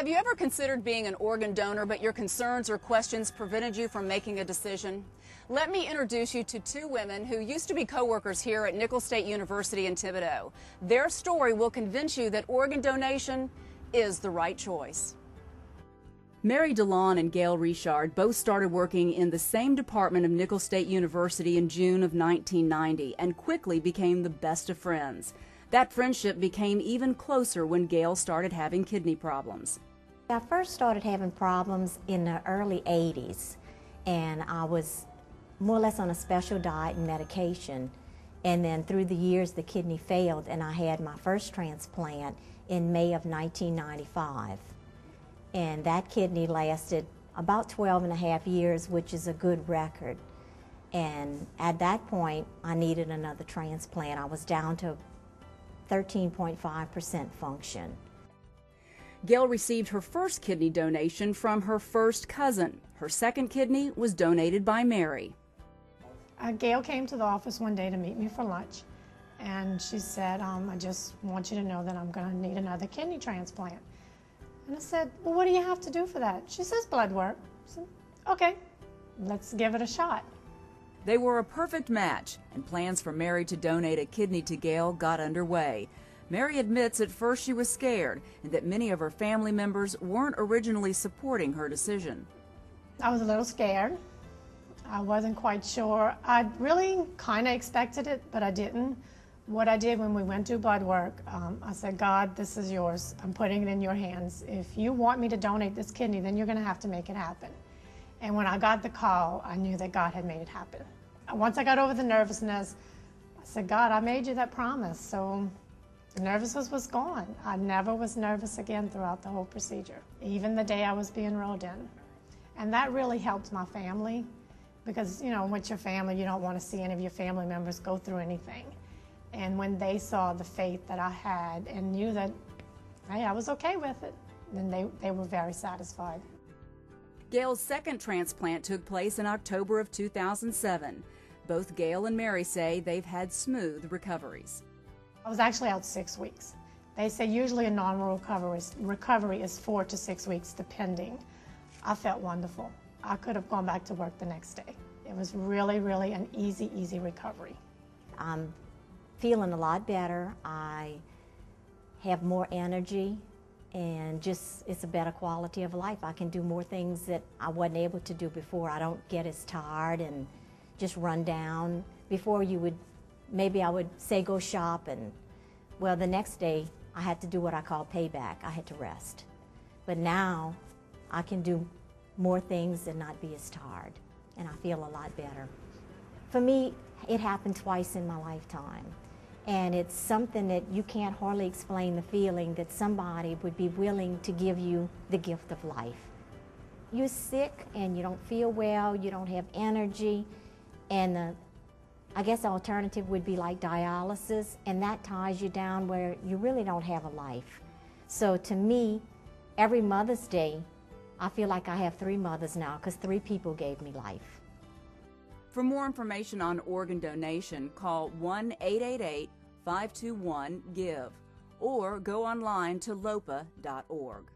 Have you ever considered being an organ donor, but your concerns or questions prevented you from making a decision? Let me introduce you to two women who used to be co-workers here at Nicholls State University in Thibodaux. Their story will convince you that organ donation is the right choice. Mary DeLon and Gayle Richard both started working in the same department of Nicholls State University in June of 1990 and quickly became the best of friends. That friendship became even closer when Gayle started having kidney problems. I first started having problems in the early 80s, and I was more or less on a special diet and medication. And then through the years, the kidney failed, and I had my first transplant in May of 1995. And that kidney lasted about 12 and a half years, which is a good record. And at that point, I needed another transplant. I was down to 13.5% function. Gayle received her first kidney donation from her first cousin. Her second kidney was donated by Mary. Gayle came to the office one day to meet me for lunch, and she said, I just want you to know that I'm going to need another kidney transplant. And I said, well, what do you have to do for that? She says blood work. I said, okay, let's give it a shot. They were a perfect match, and plans for Mary to donate a kidney to Gayle got underway. Mary admits at first she was scared and that many of her family members weren't originally supporting her decision. I was a little scared. I wasn't quite sure. I really kind of expected it, but I didn't. What I did when we went to blood work, I said, God, this is yours. I'm putting it in your hands. If you want me to donate this kidney, then you're going to have to make it happen. And when I got the call, I knew that God had made it happen. Once I got over the nervousness, I said, God, I made you that promise. So the nervousness was gone. I never was nervous again throughout the whole procedure, even the day I was being rolled in. And that really helped my family because, you know, with your family, you don't want to see any of your family members go through anything. And when they saw the faith that I had and knew that, hey, I was okay with it, then they were very satisfied. Gayle's second transplant took place in October of 2007. Both Gayle and Mary say they've had smooth recoveries. I was actually out 6 weeks. They say usually a normal recovery is 4 to 6 weeks, depending. I felt wonderful. I could have gone back to work the next day. It was really, really an easy recovery. I'm feeling a lot better. I have more energy, and just it's a better quality of life. I can do more things that I wasn't able to do before. I don't get as tired and just run down. Before maybe I would say go shop, and well, the next day I had to do what I call payback. I had to rest. But now I can do more things and not be as tired, and I feel a lot better. For me, it happened twice in my lifetime. And it's something that you can't hardly explain, the feeling that somebody would be willing to give you the gift of life. You're sick and you don't feel well, you don't have energy, and I guess the alternative would be like dialysis, and that ties you down where you really don't have a life. So to me, every Mother's Day, I feel like I have 3 mothers now because 3 people gave me life. For more information on organ donation, call 1-888-521-GIVE or go online to lopa.org.